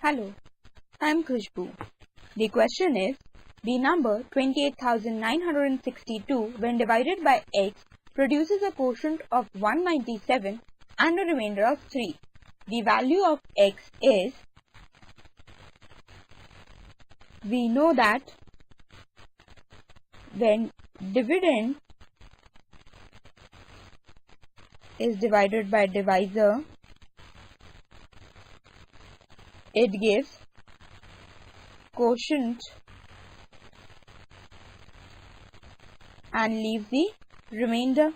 Hello, I am Khushbu. The question is, the number 28,962 when divided by x produces a quotient of 197 and a remainder of 3. The value of x is, we know that when dividend is divided by divisor, it gives quotient and leaves the remainder.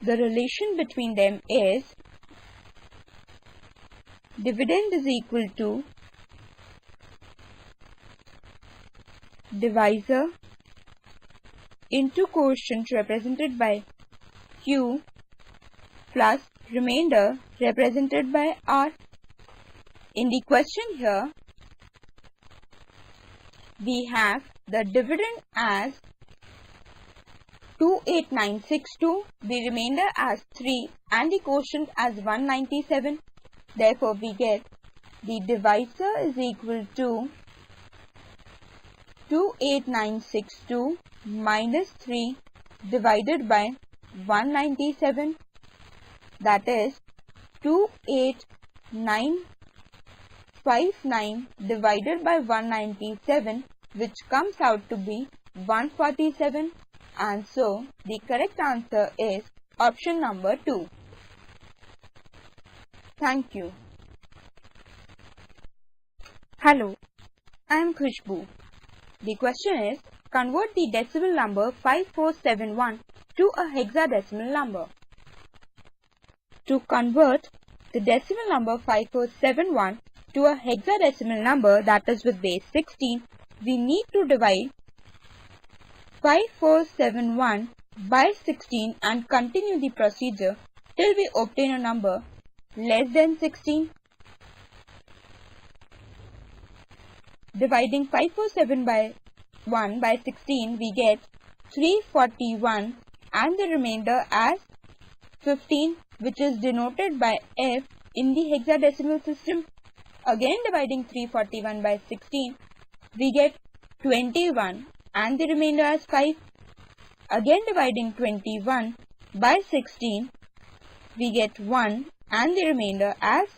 The relation between them is dividend is equal to divisor into quotient represented by Q plus remainder represented by R. In the question here, we have the dividend as 28962, the remainder as 3 and the quotient as 197. Therefore, we get the divisor is equal to 28962 minus 3 divided by 197, that is 28959 divided by 197, which comes out to be 147, and so the correct answer is option number 2. Thank you. Hello, I am Khushbu. The question is, convert the decimal number 5471 to a hexadecimal number. To convert the decimal number 5471 to a hexadecimal number, that is with base 16, we need to divide 5471 by 16 and continue the procedure till we obtain a number less than 16. Dividing 5471 by 16, we get 341 and the remainder as 15, which is denoted by F in the hexadecimal system. Again, dividing 341 by 16, we get 21 and the remainder as 5. Again, dividing 21 by 16, we get 1 and the remainder as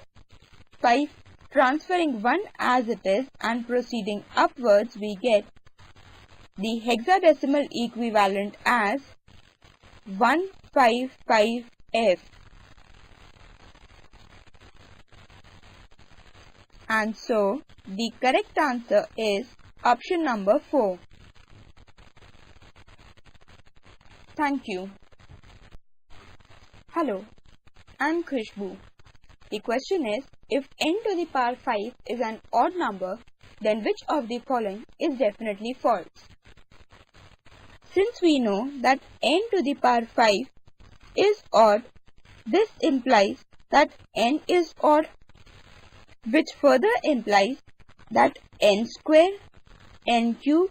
5. Transferring 1 as it is and proceeding upwards, we get the hexadecimal equivalent as 155F. And so, the correct answer is option number 4. Thank you. Hello, I am Khushbu. The question is, if n to the power 5 is an odd number, then which of the following is definitely false? Since we know that n to the power 5 is odd, this implies that n is odd, which further implies that n square, n cube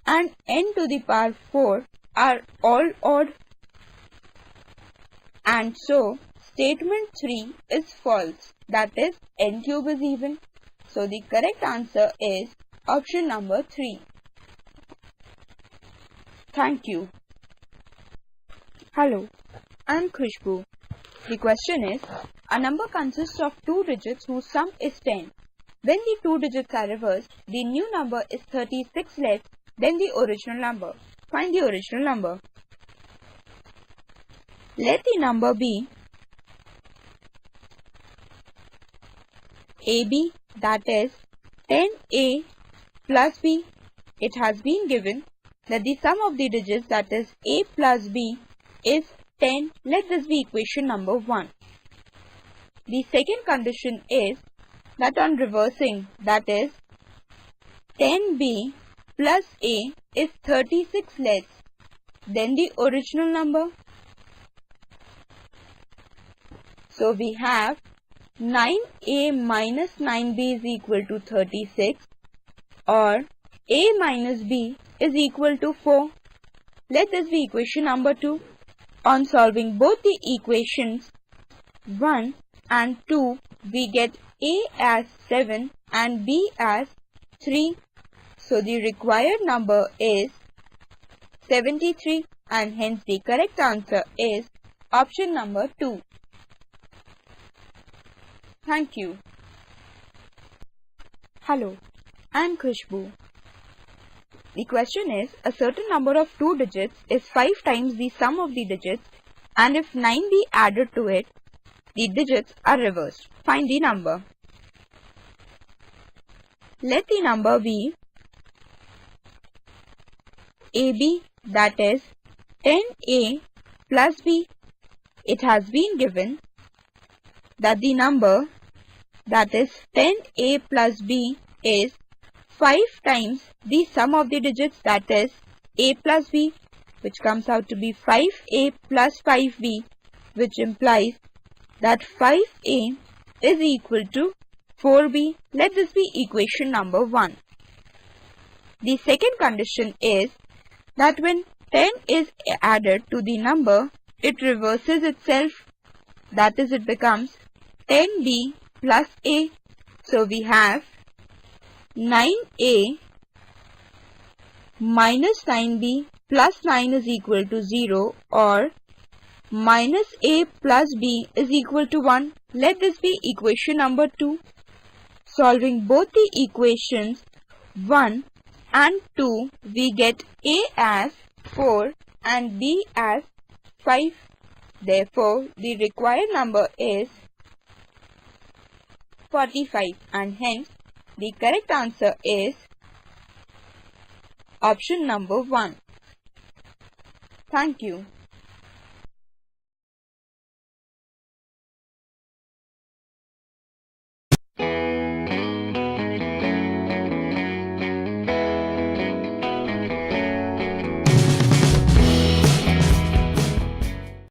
and n to the power 4 are all odd. And so, statement 3 is false, that is n cube is even. So, the correct answer is option number 3. Thank you. Hello, I am Khushbu. The question is, a number consists of 2 digits whose sum is 10. When the 2 digits are reversed, the new number is 36 less than the original number. Find the original number. Let the number be AB, that is 10A plus B. It has been given that the sum of the digits, that is A plus B, is 10. Let this be equation number 1. The second condition is that on reversing, that is 10B plus A is 36 less than the original number. So we have 9A minus 9B is equal to 36, or A minus B is equal to 4. Let this be equation number 2. On solving both the equations, 1 and 2, we get A as 7 and B as 3. So the required number is 73 and hence the correct answer is option number 2. Thank you. Hello, I am Khushbu. The question is, a certain number of 2 digits is 5 times the sum of the digits, and if 9 be added to it, the digits are reversed. Find the number. Let the number be AB, that is 10A plus B. It has been given that the number, that is 10A plus B, is 5 times the sum of the digits, that is A plus B, which comes out to be 5A plus 5B, which implies that 5A is equal to 4B. Let this be equation number 1. The second condition is that when 10 is added to the number, it reverses itself. That is, it becomes 10B plus A. So we have 9A minus 9B plus 9 is equal to 0, or minus A plus B is equal to 1. Let this be equation number 2. Solving both the equations 1 and 2, we get A as 4 and B as 5. Therefore, the required number is 45 and hence the correct answer is option number 1. Thank you.